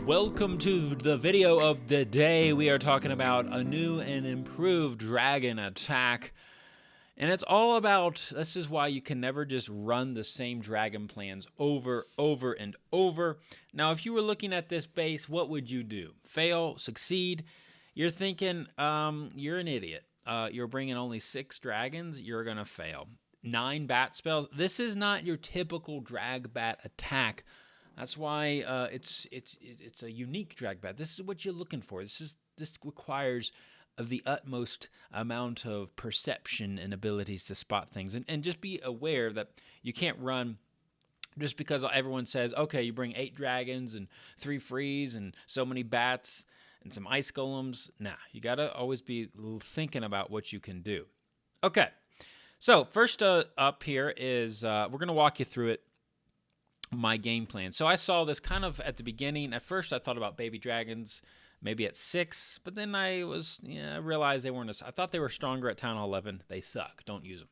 Welcome to the video of the day. We are talking about a new and improved dragon attack. And it's all about, this is why you can never just run the same dragon plans over and over. Now, if you were looking at this base, what would you do? Fail, succeed? You're thinking, you're an idiot. You're bringing only 6 dragons, you're going to fail. 9 bat spells. This is not your typical DragBat attack. That's why it's a unique DragBat. This is what you're looking for. This requires the utmost amount of perception and abilities to spot things. And just be aware that you can't run just because everyone says, okay, you bring 8 dragons and 3 frees and so many bats and some ice golems. Nah, you got to always be thinking about what you can do. Okay, so first up here is we're going to walk you through it. My game plan. So I saw this kind of at the beginning. At first I thought about baby dragons maybe at 6, but then I realized they weren't I thought they were stronger at Town Hall 11. They suck. Don't use them.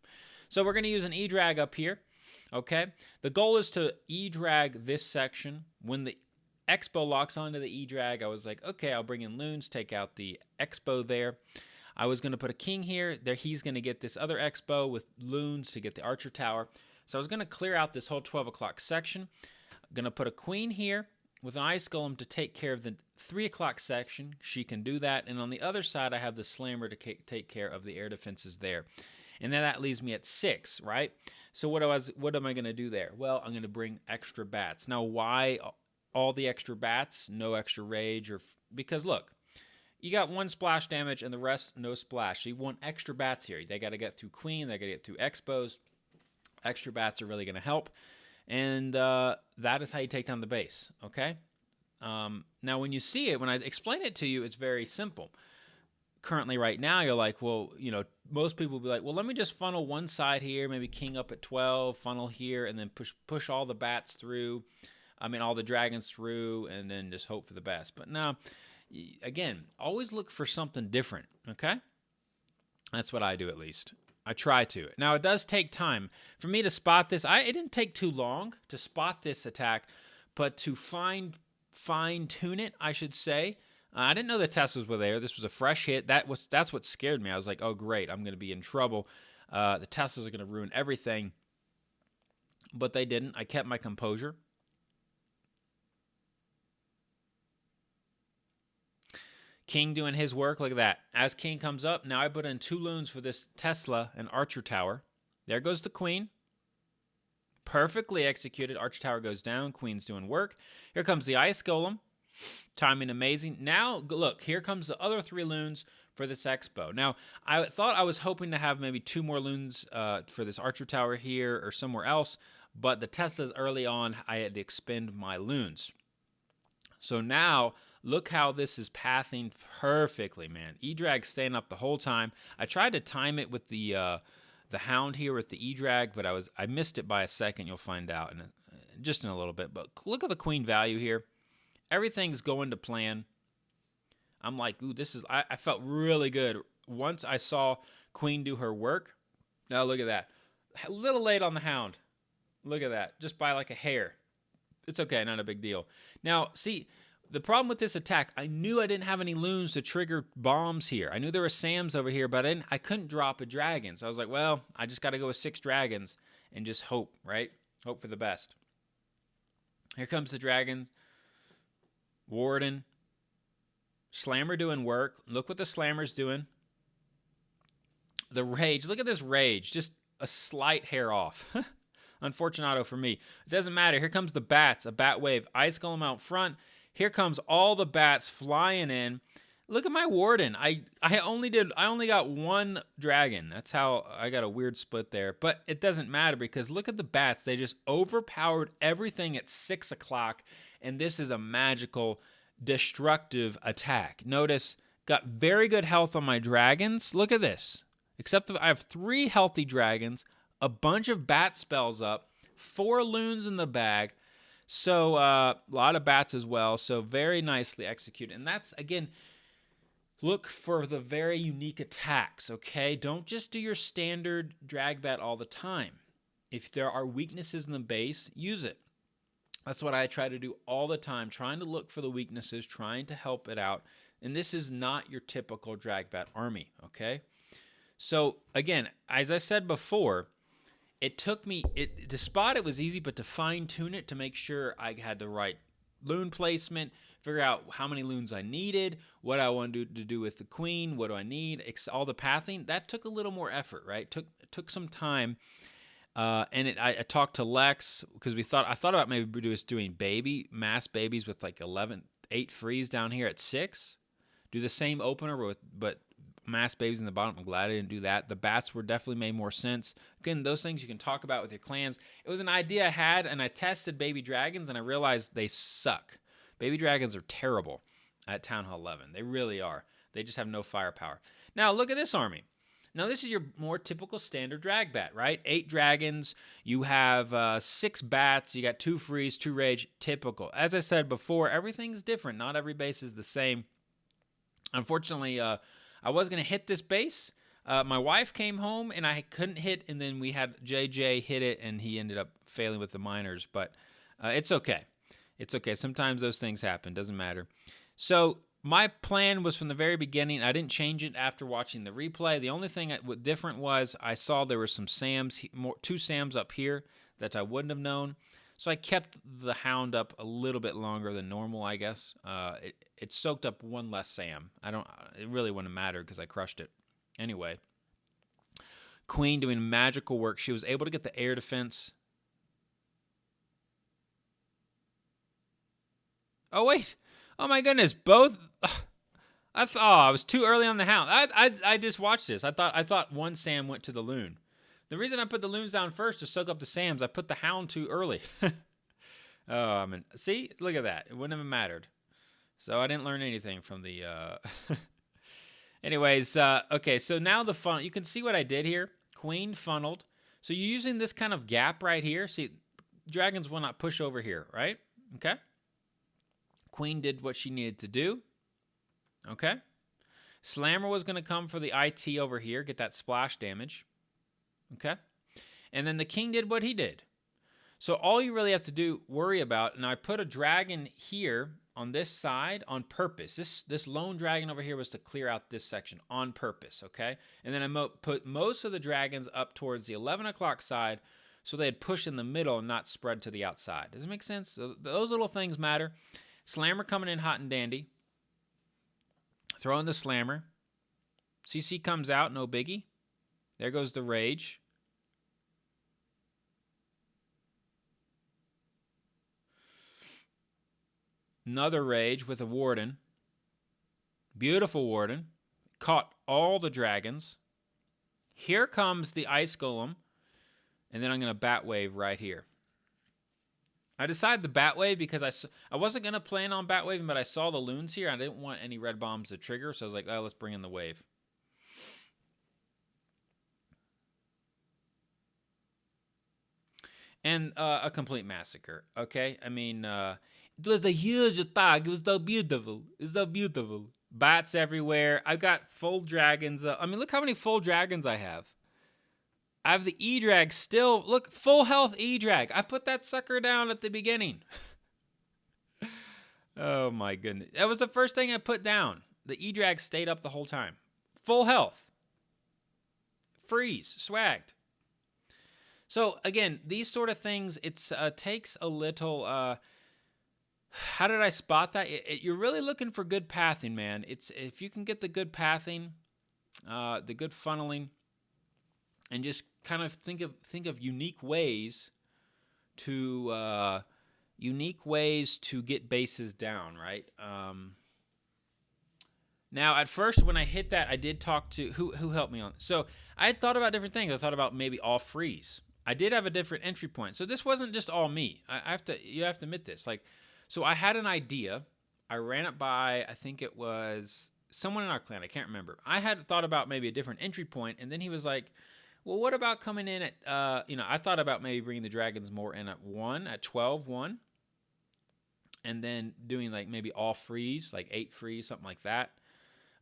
So we're going to use an E-Drag up here. Okay. The goal is to E-Drag this section. When the Expo locks onto the E-Drag, I was like, okay, I'll bring in loons, take out the Expo there. I was going to put a king here. There he's going to get this other Expo with loons to get the Archer Tower. So I was going to clear out this whole 12 o'clock section. I'm going to put a queen here with an ice golem to take care of the 3 o'clock section. She can do that. And on the other side, I have the slammer to take care of the air defenses there. And then that leaves me at 6, right? So what am I going to do there? Well, I'm going to bring extra bats. Now, why all the extra bats? No extra rage? Because look, you got 1 splash damage and the rest no splash. So you want extra bats here. They got to get through queen. They got to get through expos. Extra bats are really going to help, and that is how you take down the base, okay? Now, when you see it, when I explain it to you, it's very simple. Currently, right now, you're like, well, most people will be like, well, let me just funnel one side here, maybe king up at 12, funnel here, and then push all the bats through, all the dragons through, and then just hope for the best. But now, again, always look for something different, okay? That's what I do, at least. I try to. Now, it does take time for me to spot this. It didn't take too long to spot this attack, but to fine-tune it, I should say. I didn't know the Teslas were there. This was a fresh hit. That's what scared me. I was like, oh, great, I'm going to be in trouble. The Teslas are going to ruin everything. But they didn't. I kept my composure. King doing his work, look at that. As King comes up, now I put in 2 loons for this Tesla and Archer Tower. There goes the Queen. Perfectly executed. Archer Tower goes down. Queen's doing work. Here comes the Ice Golem. Timing amazing. Now, look, here comes the other 3 loons for this Expo. Now, I thought I was hoping to have maybe 2 more loons for this Archer Tower here or somewhere else, but the Teslas early on, I had to expend my loons. So now, look how this is pathing perfectly, man. E-Drag's staying up the whole time. I tried to time it with the Hound here with the E-Drag, but I missed it by a second. You'll find out just in a little bit. But look at the queen value here. Everything's going to plan. I'm like, ooh, I felt really good. Once I saw queen do her work. Now look at that. A little late on the Hound. Look at that. Just by like a hair. It's okay, not a big deal. Now, see, the problem with this attack, I knew I didn't have any loons to trigger bombs here. I knew there were Sams over here, but I couldn't drop a dragon. So I was like, well, I just got to go with 6 dragons and just hope, right? Hope for the best. Here comes the dragons. Warden. Slammer doing work. Look what the Slammer's doing. The rage. Look at this rage. Just a slight hair off. Unfortunato for me. It doesn't matter. Here comes the bats. A bat wave. Ice Golem out front. Here comes all the bats flying in. Look at my Warden. I only got 1 dragon. That's how I got a weird split there. But it doesn't matter because look at the bats. They just overpowered everything at 6 o'clock. And this is a magical, destructive attack. Notice, got very good health on my dragons. Look at this. Except that I have 3 healthy dragons, a bunch of bat spells up, 4 loons in the bag. So a lot of bats as well. So very nicely executed. And that's, again, look for the very unique attacks, okay? Don't just do your standard DragBat all the time. If there are weaknesses in the base, use it. That's what I try to do all the time, trying to look for the weaknesses, trying to help it out. And this is not your typical DragBat army, okay? So again, as I said before, it took me, to spot it was easy, but to fine tune it to make sure I had the right loon placement, figure out how many loons I needed, what I wanted to do with the queen, what do I need, all the pathing, that took a little more effort, right? Took some time. And I talked to Lex because I thought about maybe just doing mass babies with like 8 frees down here at 6. Do the same opener but mass babies in the bottom. I'm glad I didn't do that. The bats were definitely made more sense. Again, those things you can talk about with your clans. It was an idea I had, and I tested baby dragons, and I realized they suck. Baby dragons are terrible at Town Hall 11. They really are. They just have no firepower. Now, look at this army. Now, this is your more typical standard DragBat, right? 8 dragons. You have 6 bats. You got 2 frees, 2 rage. Typical. As I said before, everything's different. Not every base is the same. Unfortunately, I was going to hit this base. My wife came home, and I couldn't hit, and then we had JJ hit it, and he ended up failing with the miners. But it's okay. It's okay. Sometimes those things happen. Doesn't matter. So my plan was from the very beginning. I didn't change it after watching the replay. The only thing different was I saw there were some SAMs, 2 SAMs up here that I wouldn't have known. So I kept the hound up a little bit longer than normal, I guess. It soaked up 1 less SAM. It really wouldn't matter because I crushed it. Anyway, Queen doing magical work. She was able to get the air defense. Oh, wait. Oh, my goodness. Both. I was too early on the hound. I just watched this. I thought 1 SAM went to the loon. The reason I put the loons down first to soak up the SAMs, I put the hound too early. See? Look at that. It wouldn't have mattered. So I didn't learn anything from the... Anyways, okay, so now the funnel. You can see what I did here. Queen funneled. So you're using this kind of gap right here. See, dragons will not push over here, right? Okay. Queen did what she needed to do. Okay. Slammer was going to come for the IT over here, get that splash damage. Okay. And then the king did what he did. So all you really have to worry about, and I put a dragon here on this side on purpose. This lone dragon over here was to clear out this section on purpose, okay? And then I put most of the dragons up towards the 11 o'clock side so they'd push in the middle and not spread to the outside. Does it make sense? So those little things matter. Slammer coming in hot and dandy. Throw in the slammer. CC comes out, no biggie. There goes the rage. Another rage with a warden. Beautiful warden. Caught all the dragons. Here comes the ice golem. And then I'm going to bat wave right here. I decided the bat wave because I wasn't going to plan on bat waving, but I saw the loons here. I didn't want any red bombs to trigger, so I was like, oh, let's bring in the wave. And a complete massacre, okay? I mean, it was a huge attack. It was so beautiful. It's so beautiful. Bats everywhere. I've got full dragons. I mean, look how many full dragons I have. I have the E-Drag still. Look, full health E-Drag. I put that sucker down at the beginning. Oh, my goodness. That was the first thing I put down. The E-Drag stayed up the whole time. Full health. Freeze. Swagged. So, again, these sort of things, it takes a little... how did I spot that? You're really looking for good pathing, man. If you can get the good pathing, the good funneling, and just kind of think of unique ways to get bases down, right? Now, at first, when I hit that, I did talk to who helped me on. So I had thought about different things. I thought about maybe all freeze. I did have a different entry point, so this wasn't just all me. You have to admit this. So I had an idea. I ran it by, I think it was someone in our clan. I can't remember. I had thought about maybe a different entry point, and then he was like, well, what about coming in at, I thought about maybe bringing the dragons more in at 12-1, and then doing like maybe all freeze, like 8 freeze, something like that.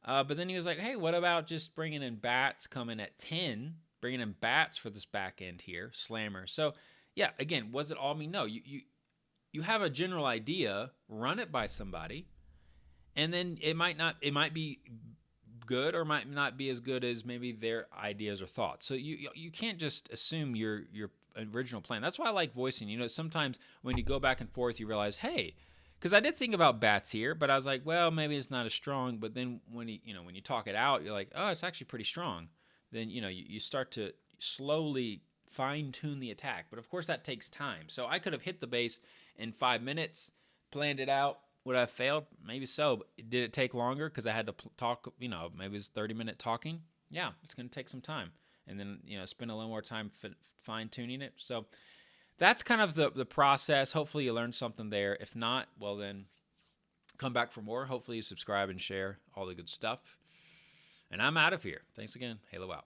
But then he was like, hey, what about just bringing in bats coming at 10, bringing in bats for this back end here, slammer. So, yeah, again, was it all me? No, you you have a general idea, run it by somebody, and then it might be good or might not be as good as maybe their ideas or thoughts. So you can't just assume your original plan. That's why I like voicing. You know, sometimes when you go back and forth, you realize, hey, because I did think about bats here, but I was like, well, maybe it's not as strong. But then when you talk it out, you're like, oh, it's actually pretty strong. Then you start to slowly fine tune the attack. But of course that takes time. So I could have hit the base in 5 minutes, planned it out. Would I have failed? Maybe so. But did it take longer because I had to talk, maybe it's 30-minute talking? Yeah, it's going to take some time. And then, spend a little more time fine-tuning it. So that's kind of the process. Hopefully you learned something there. If not, well then come back for more. Hopefully you subscribe and share all the good stuff. And I'm out of here. Thanks again. Halo out.